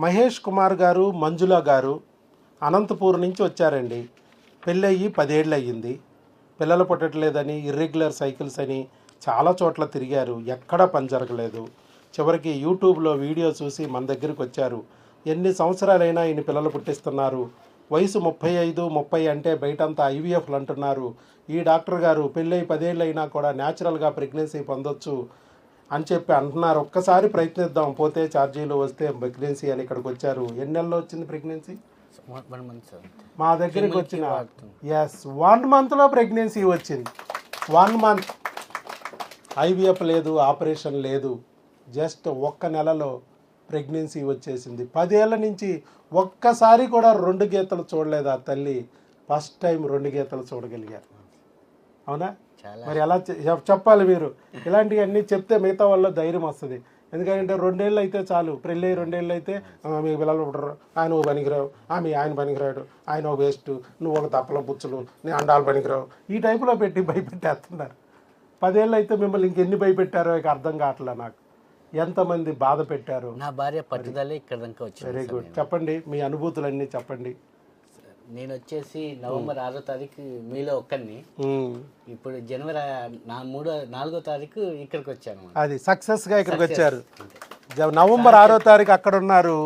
మహేష్ కుమార్ గారు, మంజుల గారు అనంతపూర్ నుంచి వచ్చారండి. పెళ్ళయ్యి 10 ఏళ్ళు అయ్యింది. పిల్లలు పుట్టట్లేదని ఇర్రెగ్యులర్ సైకిల్స్ అని చాలా చోట్ల తిరిగారు, ఎక్కడా పని జరగలేదు. చివరికి యూట్యూబ్లో వీడియో చూసి మన దగ్గరికి వచ్చారు. ఎన్ని సంవత్సరాలైనా ఈయన పిల్లలు పుట్టిస్తున్నారు, వయసు 35, 30 అంటే బయటంతా ఐవీఎఫ్లు అంటున్నారు. ఈ డాక్టర్ గారు పెళ్ళై 10 ఏళ్ళు అయినా కూడా న్యాచురల్గా ప్రెగ్నెన్సీ పొందొచ్చు అని చెప్పి అంటున్నారు. ఒక్కసారి ప్రయత్నిద్దాం, పోతే ఛార్జీలు వస్తే ప్రెగ్నెన్సీ అని ఇక్కడికి వచ్చారు. ఎన్ని నెలల్లో వచ్చింది ప్రెగ్నెన్సీ? మా దగ్గరికి వచ్చిన 1 మంత్లో ప్రెగ్నెన్సీ వచ్చింది. 1 మంత్. ఐవీఎఫ్ లేదు, ఆపరేషన్ లేదు, జస్ట్ 1 నెలలో ప్రెగ్నెన్సీ వచ్చేసింది. 10 ఏళ్ళ నుంచి ఒక్కసారి కూడా 2 గీతలు చూడలేదు ఆ తల్లి. ఫస్ట్ టైం 2 గీతలు చూడగలిగారు. అవునా? మరి ఎలా చెప్పాలి మీరు? ఇలాంటివన్నీ చెప్తే మిగతా వాళ్ళ ధైర్యం వస్తుంది. ఎందుకంటే 2 ఏళ్ళు అయితే చాలు, పెళ్ళి 2 ఏళ్ళు అయితే మీకు పిల్లలు పుట్టరు, ఆయన ఓ పనికిరావు, ఆయన పనికిరాడు, ఆయన ఓ వేస్ట్, నువ్వు ఒక తప్పల బుచ్చులు, నీ అండాలు పనికిరావు, ఈ టైపులో పెట్టి భయపెట్టేస్తున్నారు. 10 ఏళ్ళు అయితే మిమ్మల్ని ఇంకెన్ని భయపెట్టారో ఇక అర్థం కావట్లే నాకు. ఎంతమంది బాధ పెట్టారు. నా భార్య పట్టుదలే ఇక్కడ దాకా వచ్చింది. Very good. చెప్పండి మీ అనుభూతులన్నీ చెప్పండి. నేను వచ్చేసి నవంబర్ 6వ తారీఖు మీలో ఒక్కరిని, ఇప్పుడు జనవరి 4వ తారీఖు ఇక్కడికి వచ్చాను. అది సక్సెస్గా ఇక్కడికి వచ్చారు. నవంబర్ 6వ తారీఖు అక్కడ ఉన్నారు,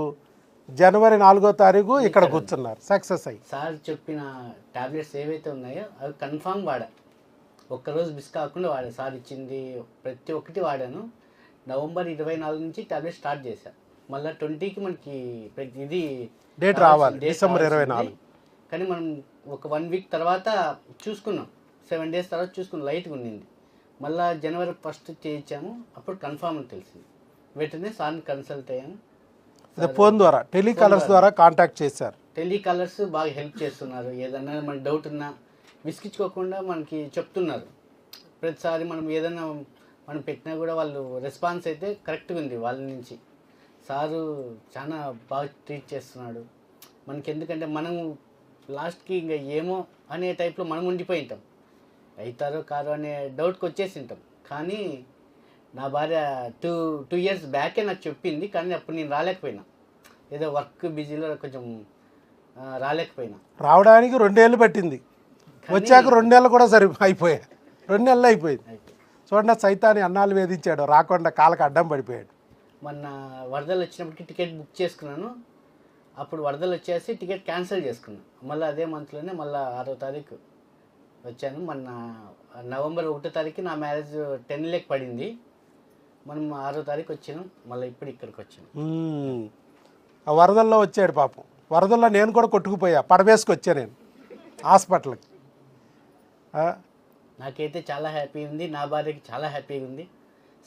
జనవరి 4వ తారీఖు ఇక్కడ కూర్చున్నారు, సక్సెస్ అయ్యి. సార్ చెప్పిన టాబ్లెట్స్ ఏవైతే ఉన్నాయో అవి కన్ఫామ్ వాడా, ఒక్కరోజు మిస్ కాకుండా వాడా. సార్ ఇచ్చింది ప్రతి ఒక్కటి వాడాను. నవంబర్ 24 నుంచి టాబ్లెట్ స్టార్ట్ చేశాను. మళ్ళీ 20కి మనకి ఇది డేట్ రావాలి, డిసెంబర్ 24. కానీ మనం ఒక 1 వీక్ తర్వాత చూసుకున్నాం, 7 డేస్ తర్వాత చూసుకున్నాం, లైట్గా ఉన్నింది. మళ్ళీ జనవరి 1 చేయించాము, అప్పుడు కన్ఫామ్ అని తెలిసింది. వెంటనే సార్ని కన్సల్ట్ అయ్యాను. ఫోన్ ద్వారా, టెలికాలర్స్ ద్వారా కాంటాక్ట్ చేశారు. టెలికాలర్స్ బాగా హెల్ప్ చేస్తున్నారు. ఏదన్నా మన డౌట్ ఉన్నా విసిగించుకోకుండా మనకి చెప్తున్నారు. ప్రతిసారి మనం ఏదైనా మనం పెట్టినా కూడా వాళ్ళు రెస్పాన్స్ అయితే కరెక్ట్గా ఉంది వాళ్ళ నుంచి. సారు చాలా బాగా ట్రీట్ చేస్తున్నాడు మనకి. ఎందుకంటే మనం లాస్ట్కి ఇంకా ఏమో అనే టైప్లో మనం ఉండిపోయి ఉంటాం, అవుతారో కారో అనే డౌట్కి వచ్చేసి ఉంటాం. కానీ నా భార్య టూ ఇయర్స్ బ్యాకే నాకు చెప్పింది, కానీ అప్పుడు నేను రాలేకపోయినా, ఏదో వర్క్ బిజీలో కొంచెం రాలేకపోయినా. రావడానికి 2 ఏళ్ళు పట్టింది, వచ్చాక 2 నెలలు కూడా అయిపోయాయి. 2 నెలలు అయిపోయింది. చూడండి, సైతాన్ని అన్నాలు వేధించాడు, రాకుండా కాళ్ళకి అడ్డం పడిపోయాడు. మొన్న వరదలు వచ్చినప్పటికి టికెట్ బుక్ చేసుకున్నాను. అప్పుడు వరదలు వచ్చేసి టికెట్ క్యాన్సిల్ చేసుకున్నాను. మళ్ళీ అదే మంత్లోనే మళ్ళీ 6వ తారీఖు వచ్చాను. మొన్న నవంబర్ 1వ తారీఖు నా మ్యారేజ్ 10 లేక్ పడింది. మనం 6వ తారీఖు వచ్చినాం. మళ్ళీ ఇప్పుడు ఇక్కడికి వచ్చాను. ఆ వరదల్లో వచ్చాడు పాపం. వరదల్లో నేను కూడా కొట్టుకుపోయా, పడవేసుకు వచ్చా నేను హాస్పిటల్కి. నాకైతే చాలా హ్యాపీ ఉంది, నా భార్యకి చాలా హ్యాపీగా ఉంది.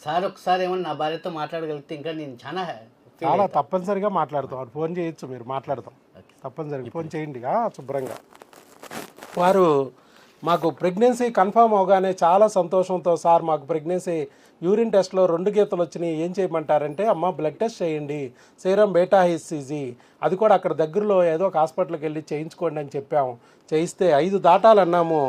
సార్ ఒకసారి ఏమన్నా నా భార్యతో మాట్లాడగలిగితే ఇంకా నేను చాలా తప్పనిసరిగా మాట్లాడతాం. ఫోన్ చేయొచ్చు, మీరు మాట్లాడతాం తప్పనిసరిగా. ఫోన్ చేయండి శుభ్రంగా. వారు మాకు ప్రెగ్నెన్సీ కన్ఫర్మ్ అవగానే చాలా సంతోషంతో, సార్ మాకు ప్రెగ్నెన్సీ యూరిన్ టెస్ట్లో 2 గీతలు వచ్చినాయి, ఏం చేయమంటారంటే, అమ్మ బ్లడ్ టెస్ట్ చేయండి, సీరం బీటా హెచ్సిజీ, అది కూడా అక్కడ దగ్గరలో ఏదో ఒక హాస్పిటల్కి వెళ్ళి చేయించుకోండి అని చెప్పాము. చేయిస్తే 5 దాటాలన్నాము.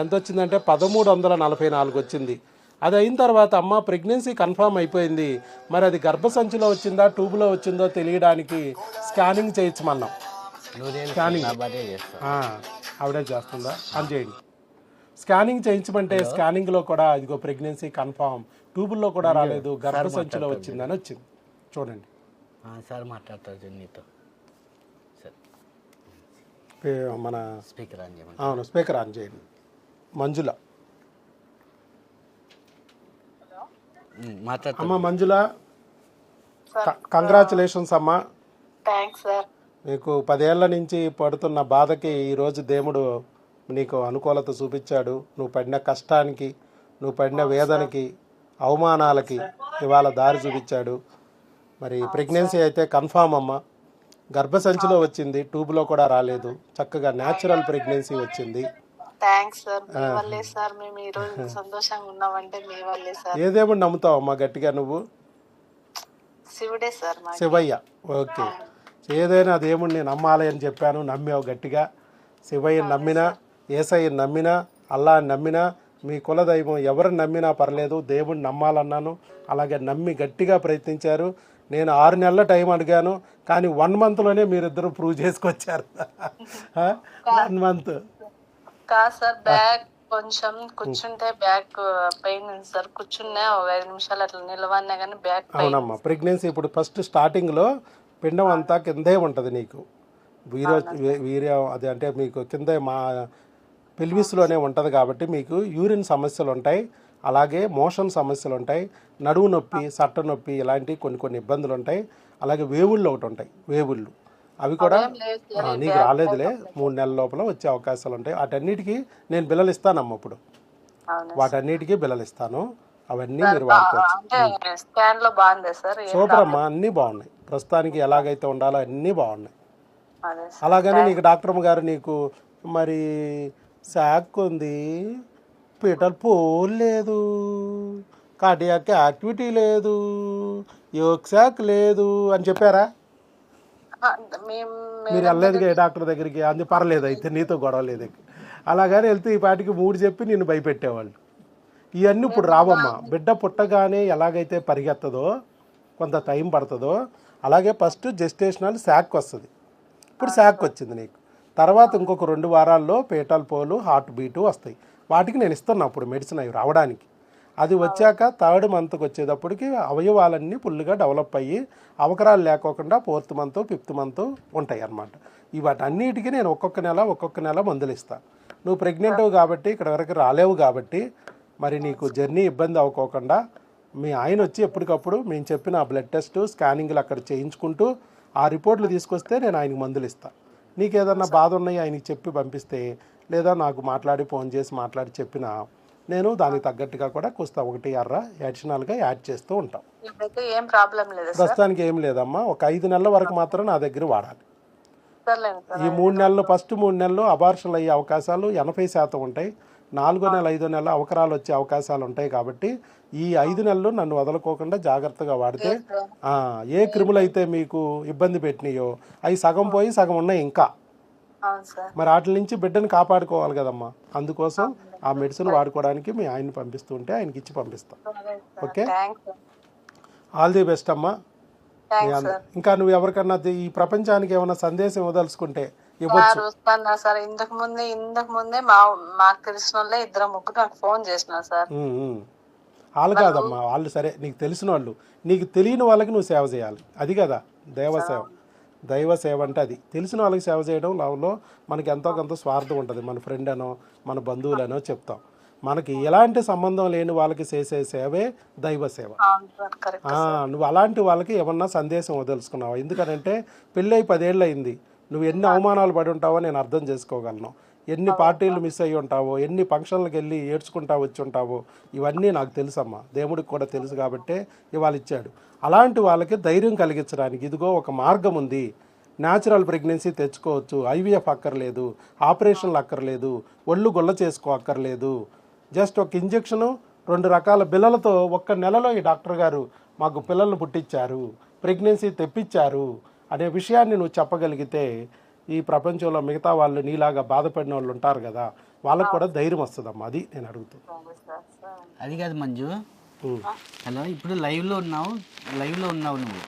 ఎంత వచ్చిందంటే 1344 వచ్చింది. అది అయిన తర్వాత అమ్మ ప్రెగ్నెన్సీ కన్ఫర్మ్ అయిపోయింది, మరి అది గర్భసంచిలో వచ్చిందా ట్యూబ్లో వచ్చిందో తెలియడానికి స్కానింగ్ చేయించమన్నాం. స్కానింగ్ ఆవిడే చేస్తుందా అని చేయండి. స్కానింగ్ చేయించమంటే స్కానింగ్లో కూడా ఇదిగో ప్రెగ్నెన్సీ కన్ఫర్మ్, ట్యూబుల్లో కూడా రాలేదు, గర్భసంచిలో వచ్చిందని వచ్చింది. చూడండి సార్ మాట్లాడతారు నీతో. మన స్పీకర్ ఆన్ చేయండి. అవును, స్పీకర్ ఆన్ చేయండి. మంజుల, అమ్మ మంజుల, కంగ్రాచులేషన్స్ అమ్మా. Thanks sir. మీకు 10 ఏళ్ల నుంచి పడుతున్న బాధకి ఈరోజు దేవుడు నీకు అనుకూలత చూపించాడు. నువ్వు పడిన కష్టానికి, నువ్వు పడిన వేదనకి, అవమానాలకి ఇవాళ దారి చూపించాడు. మరి ప్రెగ్నెన్సీ అయితే కన్ఫామ్ అమ్మ. గర్భసంచిలో వచ్చింది, ట్యూబ్లో కూడా రాలేదు, చక్కగా న్యాచురల్ ప్రెగ్నెన్సీ వచ్చింది. Thanks sir. మీ వల్లే సార్ మేము ఈ రోజు సంతోషంగా ఉన్నామంటే మీ వల్లే సార్. ఏ దేవుడు నమ్ముతావమ్మా గట్టిగా నువ్వు? శివుడే సార్. శివయ్య. ఓకే, ఏదైనా దేవుడిని నమ్మాలి అని చెప్పాను, నమ్మావు గట్టిగా. శివయ్యని నమ్మినా, యేసయ్యని నమ్మినా, అల్లాని నమ్మినా, మీ కులదైవం ఎవరిని నమ్మినా పర్లేదు, దేవుడిని నమ్మాలన్నాను. అలాగే నమ్మి గట్టిగా ప్రయత్నించారు. నేను 6 నెలల టైం అడిగాను, కానీ 1 మంత్లోనే మీరిద్దరు ప్రూవ్ చేసుకొచ్చారు. 1 మంత్. కాదు సార్, బ్యాక్ కొంచెం కూర్చుంటే బ్యాక్ పెయిన్ ఉంది సార్. కూర్చున్నా ఒక 5 నిమిషాలు అట్లా నిలవన్నా కానీ బ్యాక్ పెయిన్. అవునమ్మా, ప్రెగ్నెన్సీ ఇప్పుడు ఫస్ట్ స్టార్టింగ్లో పిండం అంతా కిందే ఉంటుంది నీకు, వీర్యం అది అంటే మీకు కింద మా పెల్విస్లోనే ఉంటుంది కాబట్టి మీకు యూరిన్ సమస్యలు ఉంటాయి, అలాగే మోషన్ సమస్యలు ఉంటాయి, నడువు నొప్పి, సట్ట నొప్పి, ఇలాంటి కొన్ని ఇబ్బందులు ఉంటాయి. అలాగే వేవుళ్ళు ఒకటి ఉంటాయి, వేవుళ్ళు అవి కూడా నీకు రాలేదులే, 3 నెలల లోపల వచ్చే అవకాశాలు ఉంటాయి. వాటన్నిటికీ నేను బిల్లలు ఇస్తానమ్మా ఇప్పుడు, వాటన్నిటికీ బిల్లలు ఇస్తాను, అవన్నీ మీరు వాడుకోవచ్చు. స్కాన్ లో బాగుంది సార్. సూపర్ అమ్మా, అన్నీ బాగున్నాయి, ప్రస్తుతానికి ఎలాగైతే ఉండాలో అన్నీ బాగున్నాయి. అలాగని నీకు డాక్టర్ గారు నీకు మరి శాక్ ఉంది, పీటల్ పోల్ లేదు, కార్డియాక్ యాక్టివిటీ లేదు, యోగ్ శాక్ లేదు అని చెప్పారా? మీరు వెళ్ళలేదు డాక్టర్ దగ్గరికి, అంది పర్లేదు అయితే నీతో గొడవ లేదు. అలాగని వెళ్తే ఈ పాటికి 3 చెప్పి నిన్ను భయపెట్టేవాళ్ళు. ఇవన్నీ ఇప్పుడు రావమ్మా. బిడ్డ పుట్టగానే ఎలాగైతే పరిగెత్తదో, కొంత టైం పడుతుందో, అలాగే ఫస్ట్ జెస్టేషనల్ శాక్ వస్తుంది. ఇప్పుడు శాక్ వచ్చింది నీకు, తర్వాత ఇంకొక 2 వారాల్లో పేటల్ పోలు, హార్ట్ బీటు వస్తాయి. వాటికి నేను ఇస్తున్నా అప్పుడు మెడిసిన్ అవి రావడానికి. అది వచ్చాక 3rd మంత్కి వచ్చేటప్పటికి అవయవాలన్నీ ఫుల్గా డెవలప్ అయ్యి అవకరాలు లేకోకుండా 4th మంత్ 5th మంత్ ఉంటాయి అన్నమాట. వాటన్నిటికీ నేను ఒక్కొక్క నెల మందులు ఇస్తాను. నువ్వు ప్రెగ్నెంట్ కాబట్టి ఇక్కడ వరకు రాలేవు కాబట్టి మరి నీకు జర్నీ ఇబ్బంది అవ్వకోకుండా మీ ఆయన వచ్చి ఎప్పటికప్పుడు మేము చెప్పిన బ్లడ్ టెస్ట్, స్కానింగ్లు అక్కడ చేయించుకుంటూ ఆ రిపోర్ట్లు తీసుకొస్తే నేను ఆయనకి మందులు ఇస్తాను. నీకు ఏదన్నా బాధ ఉన్నాయి ఆయనకి చెప్పి పంపిస్తే, లేదా నాకు ఫోన్ చేసి మాట్లాడి చెప్పినా నేను దానికి తగ్గట్టుగా కూడా కుస్తా 1 ఎర్ర అడిషనల్గా యాడ్ చేస్తూ ఉంటాం. ఏం ప్రాబ్లం లేదు ప్రస్తుతానికి ఏం లేదమ్మా. ఒక 5 నెలల వరకు మాత్రం నా దగ్గర వాడాలి. ఈ 3 నెలలు, ఫస్ట్ 3 నెలలు అబార్షన్లు అయ్యే అవకాశాలు 80% ఉంటాయి. 4వ నెల 5వ నెల అవకరాలు వచ్చే అవకాశాలు ఉంటాయి. కాబట్టి ఈ 5 నెలలు నన్ను వదలకోకుండా జాగ్రత్తగా వాడితే ఏ క్రిములు అయితే మీకు ఇబ్బంది పెట్టినాయో అవి సగం పోయి సగం ఉన్నాయి ఇంకా. మరి వాటి నుంచి బిడ్డను కాపాడుకోవాలి కదమ్మా, అందుకోసం ఆ మెడిసిన్ వాడుకోవడానికి మీ ఆయన్ని పంపిస్తుంటే ఆయనకి ఇచ్చి పంపిస్తాం. ఓకే, ఆల్ ది బెస్ట్ అమ్మా. ఇంకా నువ్వు ఎవరికన్నా ఈ ప్రపంచానికి ఏమైనా సందేశం ఇవ్వదలుచుకుంటే ఇవ్వచ్చు. సార్ ఇంతకు ముందే మాకు తెలిసిన వాళ్ళే 2-3 నాకు ఫోన్ చేసిన సార్. వాళ్ళు కాదమ్మా, వాళ్ళు సరే నీకు తెలిసిన వాళ్ళు, నీకు తెలియని వాళ్ళకి నువ్వు సేవ చేయాలి. అది కదా దైవ సేవ అంటే. అది తెలిసిన వాళ్ళకి సేవ చేయడం లవ్లో మనకి ఎంతో కొంత స్వార్థం ఉంటుంది. మన ఫ్రెండ్ అనో మన బంధువులనో చెప్తాం. మనకి ఎలాంటి సంబంధం లేని వాళ్ళకి చేసే సేవే దైవ సేవ. నువ్వు అలాంటి వాళ్ళకి ఏమన్నా సందేశం వదలుచుకున్నావు. ఎందుకనంటే పెళ్ళై 10 ఏళ్ళు అయింది, నువ్వు ఎన్ని అవమానాలు పడి ఉంటావో నేను అర్థం చేసుకోగలను. ఎన్ని పార్టీలు మిస్ అయ్యి ఉంటావో, ఎన్ని ఫంక్షన్లకు వెళ్ళి ఏడ్చుకుంటా వచ్చి ఉంటావో, ఇవన్నీ నాకు తెలుసమ్మా. దేవుడికి కూడా తెలుసు కాబట్టే ఇవాళ ఇచ్చాడు. అలాంటి వాళ్ళకి ధైర్యం కలిగించడానికి ఇదిగో ఒక మార్గం ఉంది. న్యాచురల్ ప్రెగ్నెన్సీ తెచ్చుకోవచ్చు. ఐవీఎఫ్ అక్కర్లేదు, ఆపరేషన్లు అక్కర్లేదు, ఒళ్ళు గుల్ల చేసుకో అక్కర్లేదు. జస్ట్ ఒక ఇంజెక్షను, 2 రకాల బిళ్ళలతో 1 నెలలో ఈ డాక్టర్ గారు మాకు పిల్లలను పుట్టించారు, ప్రెగ్నెన్సీ తెప్పించారు అనే విషయాన్ని నువ్వు చెప్పగలిగితే ఈ ప్రపంచంలో మిగతా వాళ్ళు నీలాగా బాధపడిన వాళ్ళు ఉంటారు కదా, వాళ్ళకు కూడా ధైర్యం వస్తుందమ్మా. అది నేను అడుగుతాను. అది కాదు మంజు, హలో, ఇప్పుడు లైవ్లో ఉన్నావు నువ్వు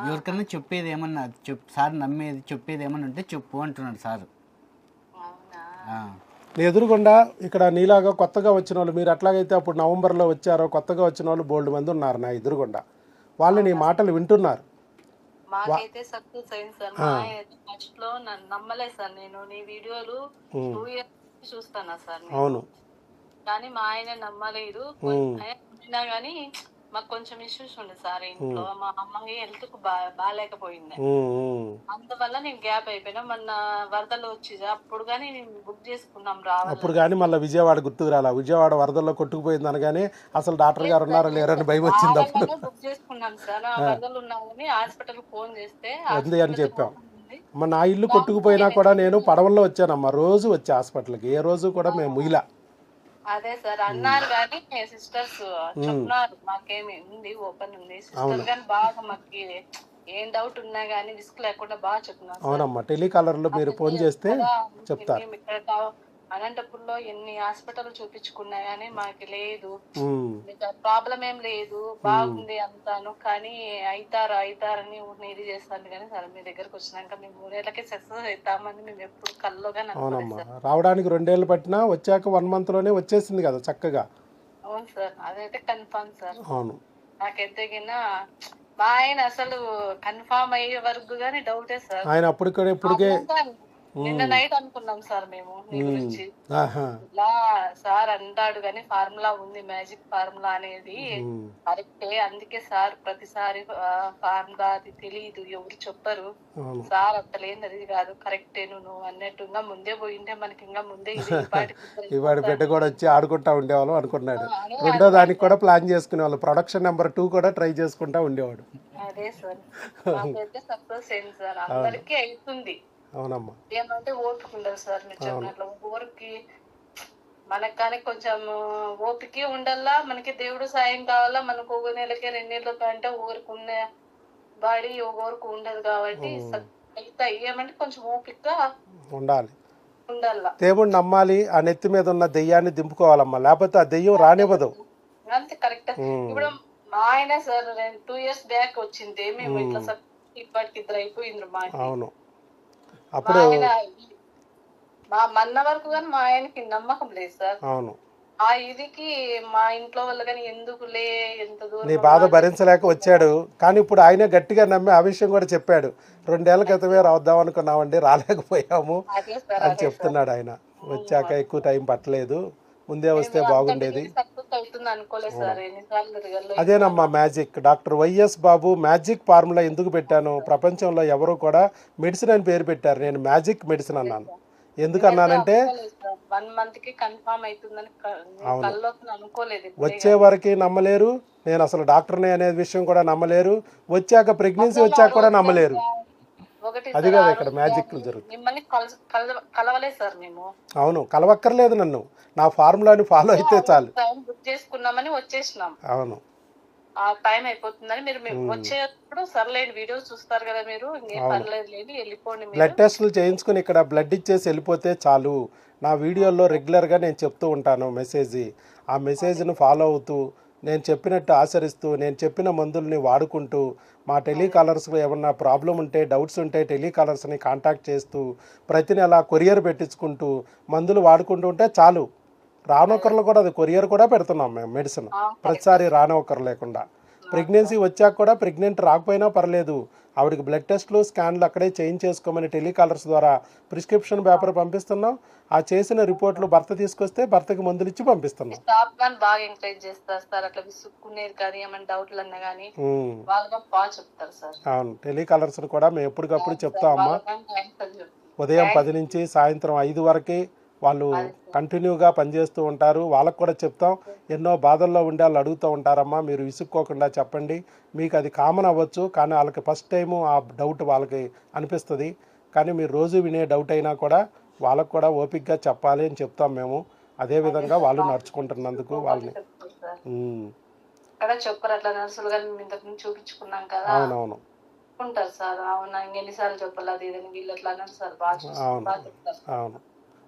ఎవరికన్నా చెప్పేది ఏమన్నా సార్ నమ్మేది చెప్పేది ఏమన్నా ఉంటే చెప్పు అంటున్నాడు సార్. నీ ఎదురుగుండా ఇక్కడ నీలాగా కొత్తగా వచ్చిన వాళ్ళు, మీరు అట్లాగైతే అప్పుడు నవంబర్లో వచ్చారో కొత్తగా వచ్చిన వాళ్ళు బోల్డ్ మంది ఉన్నారు నా ఎదురుగుండా. వాళ్ళు నీ మాటలు వింటున్నారు. మాకైతే సక్సెస్ అయింది సార్. ఫస్ట్ లో నన్ను నమ్మలేదు సార్. నేను నీ వీడియోలు 2 years చూస్తానా సార్. అవును, కానీ మా ఆయన నమ్మలేదు. అయినా కానీ మాకు కొంచెం ఇష్యూస్ ఉండే సార్ ఇంట్లో. మా అమ్మాయి హెల్త్ కు బాగాలేకపోయింది, అందువల్ల నేను గ్యాప్ అయిపోయినా. మొన్న వరదలు వచ్చి అప్పుడు కానీ నేను బుక్ చేసుకున్నాం రావాలి. అప్పుడు కానీ మళ్ళీ విజయవాడ గుర్తుకు రాలా. విజయవాడ వరదల్లో కొట్టుకుపోయింది అనగానే అసలు డాక్టర్ గారు ఉన్నారా లేరని భయం వచ్చింది. అప్పుడు బుక్ చేసుకున్నాం సార్. వరదలు ఉన్నామని హాస్పిటల్ ఫోన్ చేస్తే అంది అని చెప్పాం. నా ఇల్లు కొట్టుకుపోయినా కూడా నేను పడవల్లో వచ్చానమ్మా. రోజు వచ్చే హాస్పిటల్కి, ఏ రోజు కూడా మేము ముయిలా. అదే సార్ అన్నారు కానీ సిస్టర్స్ చెప్తున్నారు మాకేమి ఉంది, ఓపెన్ ఉంది సిస్టర్ కానీ బాగా మాకు ఏం డౌట్ ఉన్నా కానీ రిస్క్ లేకుండా బాగా చెప్తున్నారు. అవునమ్మా, టెలికాలర్ లో మీరు ఫోన్ చేస్తే చెప్తారు. అనంతపూర్లో ఎన్ని హాస్పిటల్ చూపించుకున్నా గానీ మాకు లేదు, ఉమ్, మీకు ప్రాబ్లం ఏం లేదు, బాగుంది అంతాను. కానీ అవుతారని ఊరిని ఇది చేస్తాను కానీ సార్ మీ దగ్గరకు వచ్చినాక మేము 3 ఏళ్ళకే సక్సెస్ అవుతామని మేము ఎప్పుడు కల్లో కానీ అనుకోలేదు అవునమ్మా. సార్. రావడానికి 2 ఏళ్ళు పట్టినా వచ్చాక 1 మంత్లోనే వచ్చేసింది కదా చక్కగా. అవును సార్, అదైతే కన్ఫామ్ సార్. అవును. నాకైతే గిన మా ఆయన అసలు కన్ఫామ్ అయ్యే వరకు గానీ డౌటే సార్. ఆయన ఇప్పటికే నిన్న నైట్ అనుకున్నాం సార్ మేము నీ గురించి. ఆహా. ఇలా సార్ అంటాడు కానీ ఫార్ములా ఉంది, మ్యాజిక్ ఫార్ములా అనేది ఉమ్, కరెక్టే. అందుకే సార్ ప్రతిసారి ఫార్ములా అది తెలియదు, ఎవరు చెప్పరు అవును. సార్. అంతలేంది అది కాదు, కరెక్టే నువ్వు అన్నట్టు. ఇంకా ముందే పోయింటే మనకి ఇంకా ముందే ఇది ఈ పాటికి ఇవాడి బిడ్డ కూడా వచ్చి ఆడుకుంటా ఉండేవాళ్ళం అనుకున్నాడు. అని రెండో దానికి కూడా ప్లాన్ చేసుకునేవాళ్ళు, ప్రొడక్షన్ నెంబర్ 2 కూడా ట్రై చేసుకుంటా ఉండేవాడు. అదే సార్. నాకైతే సక్సెస్ అయింది సార్, అందరికీ అవుతుంది. అవునమ్మా. ఏమంటే ఓపిక ఉండదు సార్, మీరు చెప్పినట్లు ఊరికి మనకు కానీ కొంచెం ఓపిక ఉండల్లా. మనకి దేవుడు సాయం కావాలా. మనకు 1 నెలకి 2 నెలలకి అంటే ఊరికి ఉన్న బాడీ ఊరికి ఉండదు కాబట్టి అయితే ఏమంటే కొంచెం ఓపికగా ఉండాలి. ఉండల్లా. దేవుడు నమ్మాలి, ఆ నెత్తి మీద ఉన్న దెయ్యాన్ని దింపుకోవాలమ్మా, లేకపోతే ఆ దెయ్యం రానివ్వదు. అంతే కరెక్ట్. ఇప్పుడు మా ఆయన సార్ 2 years బ్యాక్ వచ్చింది, మేము ఇట్లా సార్ ఇప్పటికి 2 అయిపోయింది మా అవును. మా అప్పుడు ఆయన మన్న వరకు కానీ మా ఆయనకి నమ్మకం లేదు సార్. అవును. ఆ ఇదికి మా ఇంట్లో వాళ్ళు కానీ ఎందుకులే ఎంత నీ దూరం బాధ భరించలేక వచ్చాడు. కానీ ఇప్పుడు ఆయనే గట్టిగా నమ్మి ఆ విషయం కూడా చెప్పాడు. 2 ఏళ్ల క్రితమే రావద్దాం అనుకున్నామండి, రాలేకపోయాము అదే సార్ అని చెప్తున్నాడు ఆయన. వచ్చాక ఎక్కువ టైం పట్టలేదు, ముందే వస్తే బాగుండేది. సక్సెస్ అవుతుంది అనుకోలేదు సార్. ఎన్నిసార్లు తిరగల్లో అదేనమ్మా మ్యాజిక్. డాక్టర్ వైఎస్ బాబు మ్యాజిక్ ఫార్ములా ఎందుకు పెట్టాను, ప్రపంచంలో ఎవరు కూడా మెడిసిన్ అని పేరు పెట్టారు, నేను మ్యాజిక్ మెడిసిన్ అన్నాను. ఎందుకు అన్నానంటే 1 month కి కన్ఫర్మ్ అవుతుందని కల్లోకి అనుకోలేదు. వచ్చే వరకు నమ్మలేరు, నేను అసలు డాక్టర్ని అనే విషయం కూడా నమ్మలేరు, వచ్చాక ప్రెగ్నెన్సీ వచ్చాక కూడా నమ్మలేరు. ఒకటి అది కదా ఇక్కడ మ్యాజిక్లు జరుగుతుంది. మిమ్మల్ని కలవలేదు సార్ మేము. అవును, కలవక్కర్లేదు నన్ను, నా ఫార్ములాని ఫాలో అయితే చాలు. టైం బుక్ చేసుకున్నామని వచ్చేసినాం. అవును. ఆ టైం అయిపోతుందని మీరు వచ్చేటప్పుడు సర్లేండి వీడియోస్ చూస్తారు కదా మీరు, ఇంకేం పర్లేదు లేని వెళ్ళిపోండి. బ్లడ్ టెస్టులు చేయించుకుని ఇక్కడ బ్లడ్ ఇచ్చేసి వెళ్ళిపోతే చాలు. నా వీడియోల్లో రెగ్యులర్గా నేను చెప్తూ ఉంటాను మెసేజ్, ఆ మెసేజ్ను ఫాలో అవుతూ, నేను చెప్పినట్టు ఆచరిస్తూ, నేను చెప్పిన మందుల్ని వాడుకుంటూ, మా టెలికాలర్స్లో ఏమన్నా ప్రాబ్లం ఉంటే డౌట్స్ ఉంటే టెలికాలర్స్ని కాంటాక్ట్ చేస్తూ, ప్రతి నెల కొరియర్ పెట్టించుకుంటూ మందులు వాడుకుంటూ ఉంటే చాలు. రానొకర్లు కూడా అది కొరియర్ కూడా పెడుతున్నాం మేము మెడిసిన్, ప్రతిసారి రానొకరు లేకుండా. ప్రెగ్నెన్సీ వచ్చాక కూడా ప్రెగ్నెంట్ రాకపోయినా పర్లేదు, ఆవిడకి బ్లడ్ టెస్ట్లు స్కాన్లు అక్కడే చేయించేసుకోమని టెలికాలర్స్ ద్వారా ప్రిస్క్రిప్షన్ పేపర్ పంపిస్తున్నాం. ఆ చేసిన రిపోర్ట్లు భర్త తీసుకొస్తే భర్తకి మందులు ఇచ్చి పంపిస్తున్నాం. స్టాఫ్ గాని బాగా ఎంకరేజ్ చేస్తారు సార్, అట్లా విసుక్కునేది కానీ ఏమైనా డౌట్లు అన్నా కానీ వాళ్ళు బాగా చెప్తారు సార్. అవును, టెలికాలర్స్ కూడా మేము ఎప్పటికప్పుడు చెప్తామమ్మా. ఉదయం 10 నుంచి సాయంత్రం 5 వరకు వాళ్ళు కంటిన్యూగా పనిచేస్తూ ఉంటారు. వాళ్ళకు కూడా చెప్తాం, ఎన్నో బాధల్లో ఉండే వాళ్ళు అడుగుతూ ఉంటారమ్మా, మీరు విసుక్కోకుండా చెప్పండి, మీకు అది కామన్ అవ్వచ్చు, కానీ వాళ్ళకి ఫస్ట్ టైము ఆ డౌట్ వాళ్ళకి అనిపిస్తుంది, కానీ మీరు రోజు వినే డౌట్ అయినా కూడా వాళ్ళకు కూడా ఓపికగా చెప్పాలి అని చెప్తాం మేము. అదేవిధంగా వాళ్ళు నడుచుకుంటున్నందుకు వాళ్ళని చెప్పరు అట్లా నర్సులు కానీ ఇంతకు ముందు చూపించుకున్నాం కదా. అవునవును ఉంటారు సార్. అవునా ఎన్నిసార్లు చెప్పాలి అది ఇదని వీళ్ళు అట్లా అన్నారు సార్, బాగా చెప్తారు. అవును.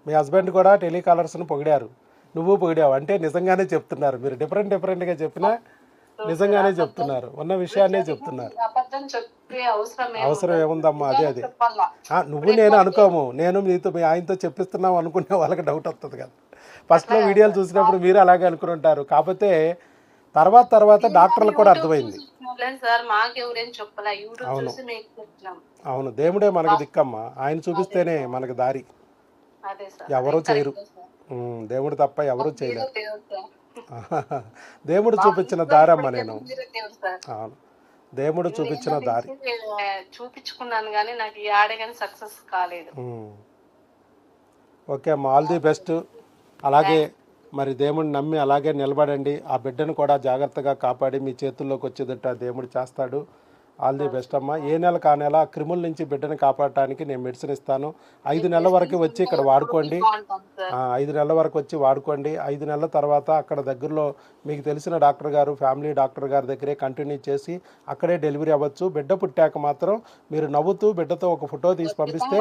మీ హస్బెండ్ కూడా టెలికాలర్స్ని పొగిడారు, నువ్వు పొగిడావు అంటే నిజంగానే చెప్తున్నారు. మీరు డిఫరెంట్గా చెప్పినా నిజంగానే చెప్తున్నారు, ఉన్న విషయాన్నే చెప్తున్నారు. అబద్ధం చెప్పే అవసరం ఏముందమ్మా, అదే నువ్వు నేను అనుకోము, నేను మీతో మీ ఆయనతో చెప్పిస్తున్నావు అనుకునే వాళ్ళకి డౌట్ వస్తుంది కదా. ఫస్ట్లో వీడియోలు చూసినప్పుడు మీరు అలాగే అనుకుని ఉంటారు, కాకపోతే తర్వాత డాక్టర్లకు కూడా అర్థమైంది. అవును అవును, దేవుడే మనకు దిక్కమ్మా, ఆయన చూపిస్తేనే మనకు దారి, ఎవరూ చేయరు, దేవుడు తప్ప ఎవరూ చేయలేరు. దేవుడు చూపించిన దారి అమ్మ నేను. అవును, దేవుడు చూపించిన దారి. చూపించుకున్నాను కానీ నాకు ఈ ఆడే కానీ సక్సెస్ కాలేదు. ఓకే అమ్మ, ఆల్ ది బెస్ట్. అలాగే మరి దేవుడిని నమ్మి అలాగే నిలబడండి. ఆ బిడ్డను కూడా జాగ్రత్తగా కాపాడి మీ చేతుల్లోకి వచ్చేదట దేవుడు చేస్తాడు. ఆల్ ది బెస్ట్ అమ్మా. ఏ నెల కా నెల క్రిముల నుంచి బిడ్డని కాపాడటానికి నేను మెడిసిన్ ఇస్తాను. 5 నెలల వరకు వచ్చి ఇక్కడ వాడుకోండి. 5 నెలల వరకు వచ్చి వాడుకోండి. 5 నెలల తర్వాత అక్కడ దగ్గరలో మీకు తెలిసిన డాక్టర్ గారు, ఫ్యామిలీ డాక్టర్ గారి దగ్గరే కంటిన్యూ చేసి అక్కడే డెలివరీ అవ్వచ్చు. బిడ్డ పుట్టాక మాత్రం మీరు నవ్వుతూ బిడ్డతో ఒక ఫోటో తీసి పంపిస్తే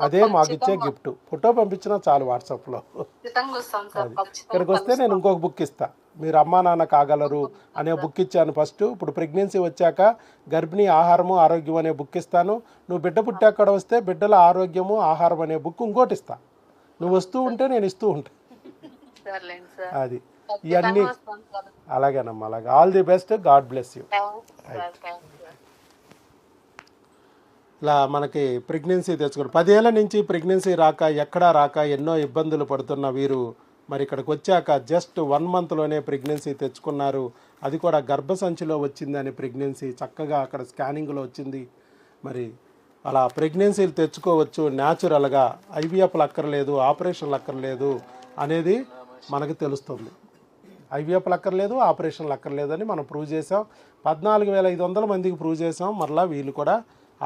అదే మాకు ఇచ్చే గిఫ్ట్. ఫోటో పంపించినా చాలు వాట్సాప్లో. ఇక్కడికి వస్తే నేను ఇంకొక బుక్ ఇస్తాను. మీరు అమ్మా నాన్న కాగలరు అనే బుక్ ఇచ్చాను ఫస్ట్. ఇప్పుడు ప్రెగ్నెన్సీ వచ్చాక గర్భిణీ ఆహారము ఆరోగ్యం అనే బుక్ ఇస్తాను. నువ్వు బిడ్డ పుట్టాక వస్తే బిడ్డల ఆరోగ్యము ఆహారం అనే బుక్ ఇంకోటి ఇస్తా. నువ్వు వస్తూ ఉంటే నేను ఇస్తూ ఉంటాను. అది ఇవన్నీ అలాగేనమ్మా. అలాగే all the best. God bless you. ఇలా మనకి ప్రెగ్నెన్సీ తెచ్చుకోండి. 10 ఏళ్ళ నుంచి ప్రెగ్నెన్సీ రాక ఎక్కడా రాక ఎన్నో ఇబ్బందులు పడుతున్న వీరు మరి ఇక్కడికి వచ్చాక జస్ట్ 1 మంత్లోనే ప్రెగ్నెన్సీ తెచ్చుకున్నారు. అది కూడా గర్భసంచిలో వచ్చిందని ప్రెగ్నెన్సీ చక్కగా అక్కడ స్కానింగ్లో వచ్చింది. మరి అలా ప్రెగ్నెన్సీలు తెచ్చుకోవచ్చు న్యాచురల్గా. ఐవీఎఫ్లు అక్కర్లేదు, ఆపరేషన్లు అక్కర్లేదు అనేది మనకు తెలుస్తుంది. ఐవీఎఫ్లు అక్కర్లేదు, ఆపరేషన్లు అక్కర్లేదని మనం ప్రూవ్ చేసాం. 14,500 మందికి ప్రూవ్ చేసాం. మరలా వీళ్ళు కూడా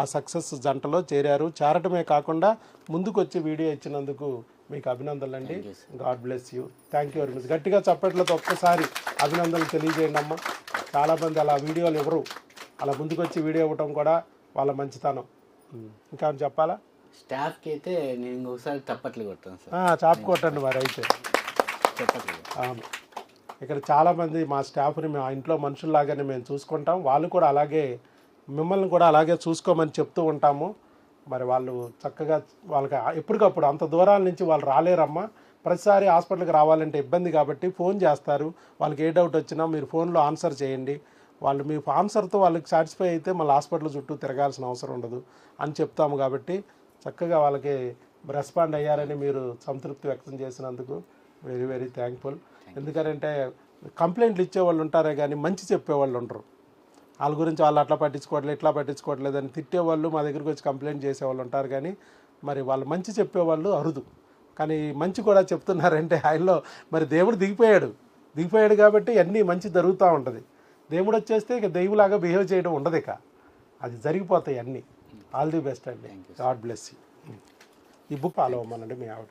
ఆ సక్సెస్ జంటలో చేరారు. చేరటమే కాకుండా ముందుకు వచ్చి వీడియో ఇచ్చినందుకు మీకు అభినందనలు అండి. God bless you. Thank you very much. గట్టిగా చప్పట్లతో ఒక్కసారి అభినందనలు తెలియజేయండి అమ్మ. చాలామంది అలా వీడియోలు ఎవరు అలా ముందుకు వచ్చి వీడియో ఇవ్వటం కూడా వాళ్ళ మంచితనం. ఇంకా చెప్పాలా? స్టాఫ్కి అయితే నేను ఇంకొకసారి చప్పట్లు కొట్టాను సార్. చాప్ కొట్టండి మరి అయితే. చప్పట్లు. అవును, ఇక్కడ చాలామంది మా స్టాఫ్ని మా ఇంట్లో మనుషుల్లాగానే మేము చూసుకుంటాం. వాళ్ళు కూడా అలాగే మిమ్మల్ని కూడా అలాగే చూసుకోమని చెప్తూ ఉంటాము. మరి వాళ్ళు చక్కగా వాళ్ళకి ఎప్పటికప్పుడు అంత దూరాల నుంచి వాళ్ళు రాలేరమ్మా. ప్రతిసారి హాస్పిటల్కి రావాలంటే ఇబ్బంది కాబట్టి ఫోన్ చేస్తారు. వాళ్ళకి ఏ డౌట్ వచ్చినా మీరు ఫోన్లో ఆన్సర్ చేయండి. వాళ్ళు మీ ఆన్సర్తో వాళ్ళకి సాటిస్ఫై అయితే మళ్ళీ హాస్పిటల్ చుట్టూ తిరగాల్సిన అవసరం ఉండదు అని చెప్తాము. కాబట్టి చక్కగా వాళ్ళకి రెస్పాండ్ అయ్యారని మీరు సంతృప్తి వ్యక్తం చేసినందుకు వెరీ వెరీ థ్యాంక్ఫుల్. ఎందుకంటే కంప్లైంట్లు ఇచ్చేవాళ్ళు ఉంటారే కానీ మంచి చెప్పేవాళ్ళు ఉండరు. వాళ్ళ గురించి వాళ్ళు అట్లా పట్టించుకోవట్లేదు, ఇట్లా పట్టించుకోవట్లేదు అని తిట్టేవాళ్ళు మా దగ్గరికి వచ్చి కంప్లైంట్ చేసేవాళ్ళు ఉంటారు. కానీ మరి వాళ్ళు మంచి చెప్పేవాళ్ళు అరుదు. కానీ మంచి కూడా చెప్తున్నారంటే ఆయనలో మరి దేవుడు దిగిపోయాడు కాబట్టి అన్నీ మంచి జరుగుతూ ఉంటుంది. దేవుడు వచ్చేస్తే ఇక దేవులాగా బిహేవ్ చేయడం ఉండదు, ఇక అది జరిగిపోతాయి అన్నీ. ఆల్ ది బెస్ట్ అండి. God bless you. ఈ బుక్ ఫాలో అవ్వమనండి మీ ఆవిడ.